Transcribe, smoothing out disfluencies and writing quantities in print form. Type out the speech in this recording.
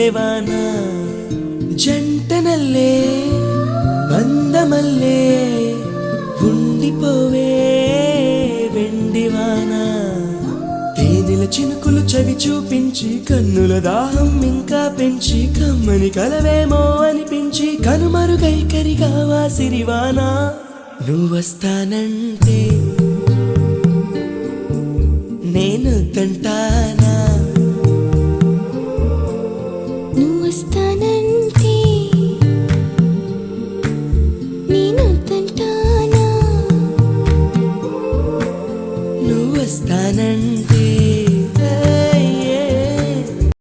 మల్లెవాన జంటనల్లే బందమల్లే ఉండిపోవే వెండివాన తేనెల చినుకులు చవి చూపించి కన్నుల దాహం ఇంకా పెంచి కమ్మని కలవేమో అనిపించి కనుమరుగైకరిగావా సిరివాన నువ్వొస్తానంటే నేను తంటాను